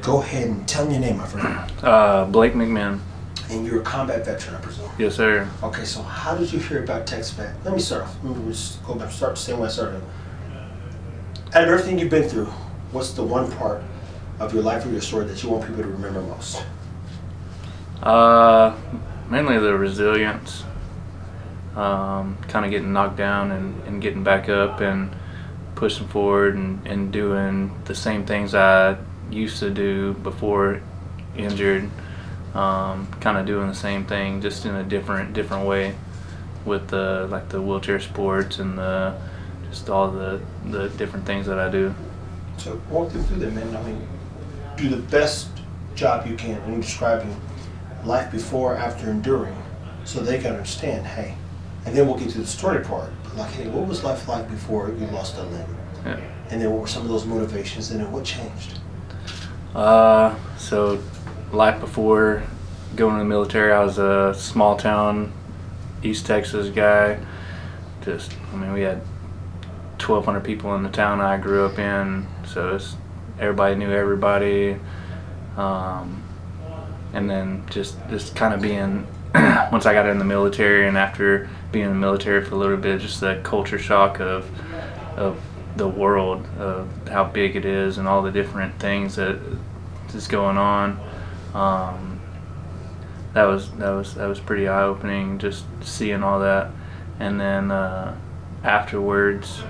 go ahead and tell me your name, my friend. Blake McMahon. And you're a combat veteran, I presume. Yes, sir. Okay, so how did you hear about TexVet? Let me start off. Let me just go back, start the same way I started. Out of everything you've been through, what's the one part of your life or your story that you want people to remember most? Mainly the resilience. Kind of getting knocked down and getting back up and pushing forward and doing the same things I used to do before injured. Kind of doing the same thing, just in a different way, with the wheelchair sports and just all the different things that I do. So walk them through that, man. I mean, do the best job you can in describing life before, after enduring, so they can understand. Hey, and then we'll get to the story part. Like, hey, what was life like before you lost a limb? Yeah. And then what were some of those motivations, and then what changed? So life before going to the military, I was a small town East Texas guy. We had 1,200 people in the town I grew up in, so everybody knew everybody. And then just kind of being, once I got in the military and after being in the military for a little bit, just that culture shock of the world, of how big it is and all the different things that is going on. That was pretty eye-opening, just seeing all that. And then afterwards,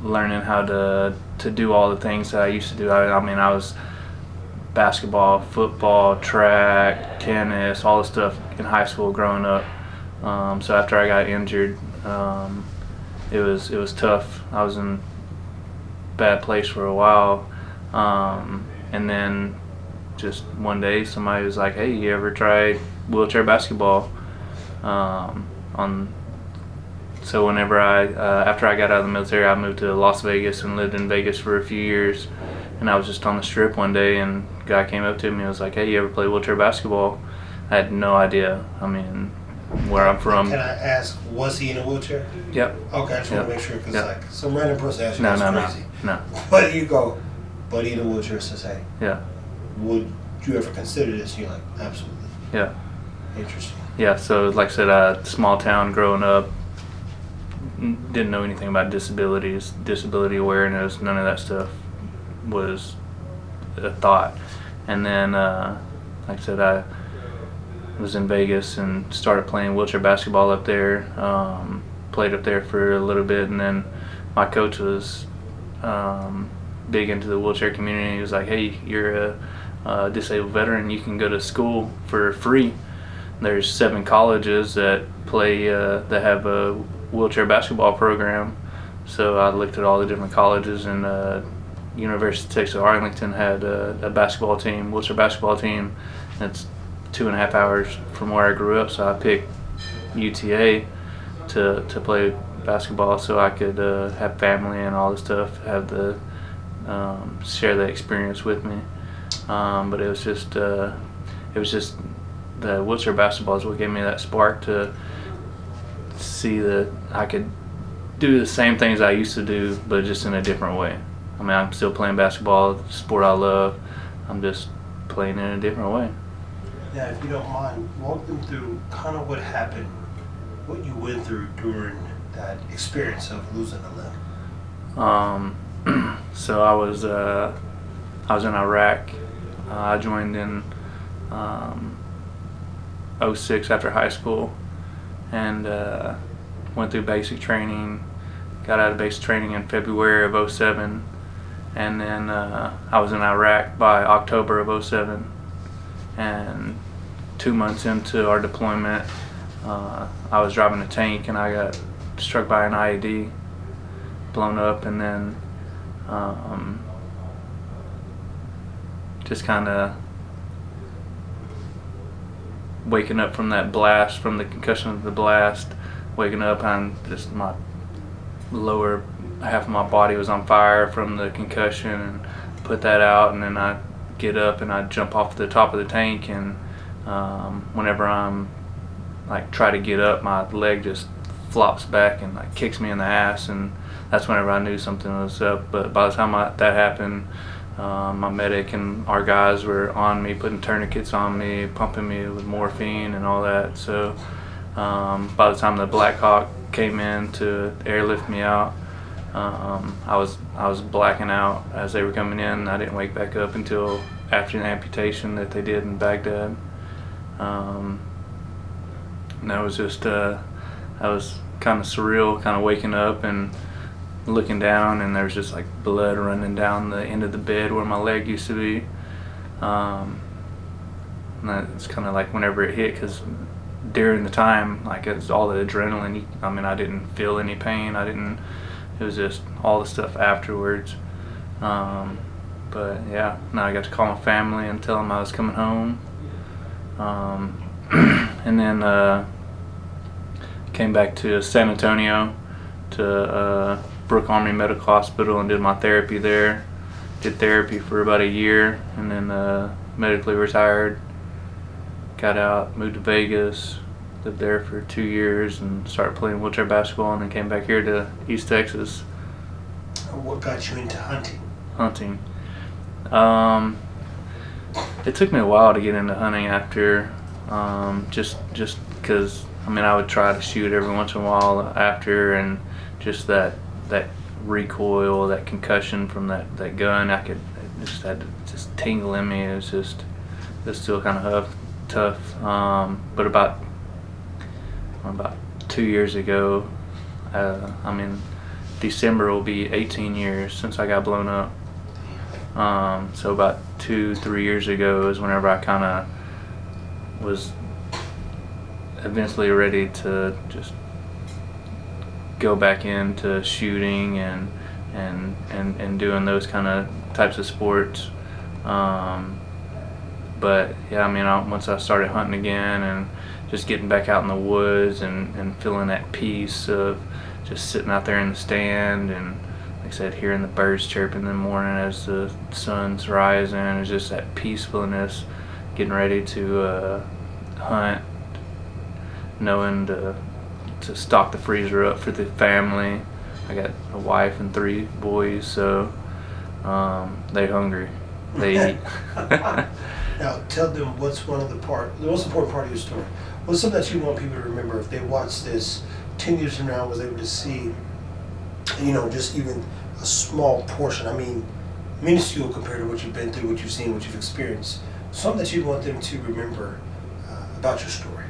learning how to do all the things that I used to do. I was basketball, football, track, tennis, all the stuff in high school growing up. So after I got injured, it was tough. I was in a bad place for a while, and then just one day somebody was like, "Hey, you ever tried wheelchair basketball?" So whenever after I got out of the military, I moved to Las Vegas and lived in Vegas for a few years. And I was just on the strip one day, and a guy came up to me and was like, "Hey, you ever play wheelchair basketball?" I had no idea. I mean, where I'm from. Can I ask, was he in a wheelchair? Yep. Okay, I just want to make sure, because like some random person asked you, No, that's crazy. No. But you go, buddy in a wheelchair says, "Hey, Yeah. would you ever consider this?" And you're like, "Absolutely." Yeah. Interesting. Yeah. So like I said, small town growing up, didn't know anything about disabilities, disability awareness, none of that stuff was a thought. And then like I said, I was in Vegas and started playing wheelchair basketball up there. Played up there for a little bit, and then my coach was big into the wheelchair community. He was like, "Hey, you're a disabled veteran, you can go to school for free. There's 7 colleges that have a wheelchair basketball program." So I looked at all the different colleges, and University of Texas Arlington had a basketball team, wheelchair basketball team. It's 2.5 hours from where I grew up, so I picked UTA to play basketball, so I could have family and all this stuff, have the share that experience with me. But it was just the wheelchair basketball is what gave me that spark to see that I could do the same things I used to do, but just in a different way. I mean, I'm still playing basketball, the sport I love. I'm just playing in a different way. Now, if you don't mind, walk them through kind of what happened, what you went through during that experience of losing a limb. So I was in Iraq. I joined in 06 after high school, and went through basic training. Got out of basic training in February of 07, and then I was in Iraq by October of 07. And 2 months into our deployment, I was driving a tank and I got struck by an IED, blown up, and then just kind of waking up from that blast, from the concussion of the blast, waking up and just my lower half of my body was on fire from the concussion, and put that out, and then I get up and I jump off the top of the tank, and whenever I'm like try to get up, my leg just flops back and like kicks me in the ass, and that's whenever I knew something was up. But by the time that happened, My medic and our guys were on me, putting tourniquets on me, pumping me with morphine and all that. So by the time the Black Hawk came in to airlift me out, I was blacking out as they were coming in. I didn't wake back up until after the amputation that they did in Baghdad. And that was just that was kind of surreal, kind of waking up and looking down, and there was just like blood running down the end of the bed where my leg used to be. And it's kind of like whenever it hit, because during the time, like, it's all the adrenaline. I mean, I didn't feel any pain. It was just all the stuff afterwards. But yeah, now I got to call my family and tell them I was coming home. And then came back to San Antonio to Brooke Army Medical Hospital and did my therapy there. Did therapy for about a year, and then medically retired. Got out, moved to Vegas, lived there for 2 years, and started playing wheelchair basketball, and then came back here to East Texas. What got you into hunting? Hunting. It took me a while to get into hunting after, just because, I mean, I would try to shoot every once in a while after, and just that recoil, that concussion from that gun, it just had to just tingle in me. It was still kind of tough. But about 2 years ago, I mean, December will be 18 years since I got blown up. So about 2-3 years ago is whenever I kind of was eventually ready to just go back into shooting and doing those kind of types of sports. But yeah, I mean, once I started hunting again and just getting back out in the woods and feeling that peace of just sitting out there in the stand, and like I said, hearing the birds chirping in the morning as the sun's rising, it's just that peacefulness, getting ready to hunt, knowing to stock the freezer up for the family. I got a wife and 3 boys, so they hungry, they eat. Now, tell them what's the most important part of your story. What's something that you want people to remember if they watch this 10 years from now, was able to see, just even a small portion, I mean, minuscule compared to what you've been through, what you've seen, what you've experienced. Something that you want them to remember about your story.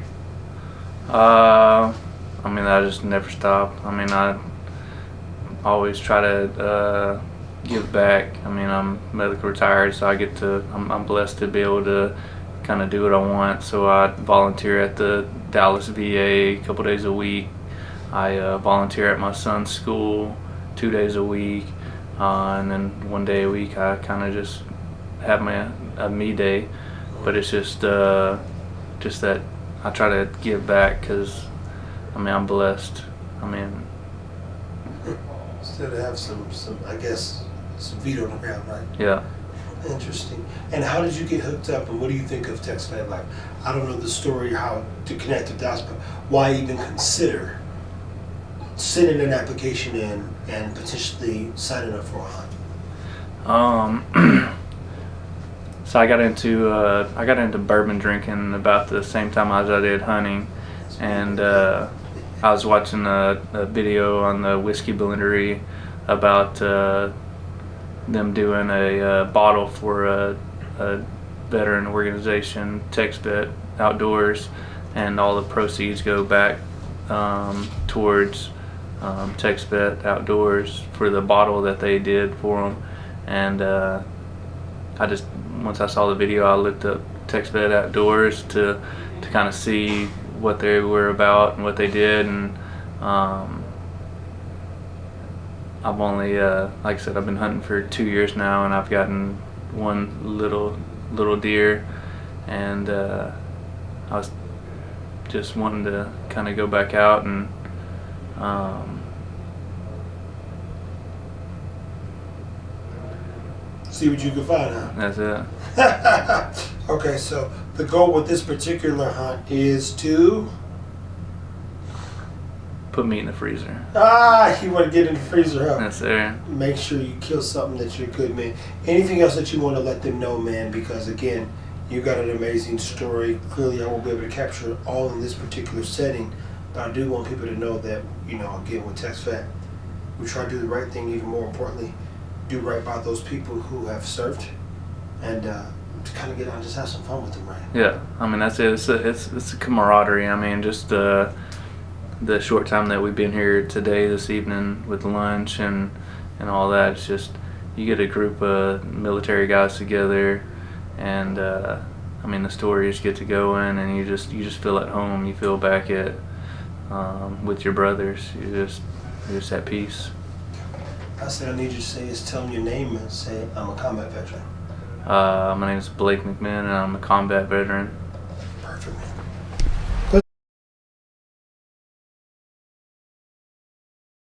I mean, I just never stop. I mean, I always try to give back. I mean, I'm medically retired, so I'm blessed to be able to kind of do what I want. So I volunteer at the Dallas VA a couple days a week. I volunteer at my son's school 2 days a week, and then 1 day a week I kind of just have a me day. But it's just that I try to give back, because I mean, I'm blessed. I mean, still to have some I guess some feet on the ground, right? Yeah. Interesting. And how did you get hooked up, and what do you think of TexVet? Like, I don't know the story, how to connect the dots, but why even consider sending an application in and potentially signing up for a hunt? So I got into bourbon drinking about the same time as I did hunting, and I was watching a video on the Whiskey Blendery about them doing a bottle for a veteran organization, TexVet Outdoors, and all the proceeds go back towards TexVet Outdoors for the bottle that they did for them. And once I saw the video, I looked up TexVet Outdoors to kind of see what they were about and what they did, and I've only, like I said, I've been hunting for 2 years now, and I've gotten one little deer, and I was just wanting to kind of go back out and see what you can find, huh? that's it. Okay, so the goal with this particular hunt is to put meat in the freezer. You want to get in the freezer, huh? That's there. Make sure you kill something that you're good, man. Anything else that you want to let them know, man? Because again, you got an amazing story. Clearly, I won't be able to capture it all in this particular setting, but I do want people to know that, you know, again, with TexVet, we try to do the right thing. Even more importantly, do right by those people who have served, and to kind of get out and just have some fun with them, right? Yeah, I mean that's it. It's a camaraderie. I mean, just the short time that we've been here today, this evening with lunch and all that. It's just you get a group of military guys together, and I mean the stories get to going, and you just feel at home. You feel back at with your brothers. You're just at peace. I said I need you to say is tell them your name and say I'm a combat veteran. My name is Blake McMahon, and I'm a combat veteran.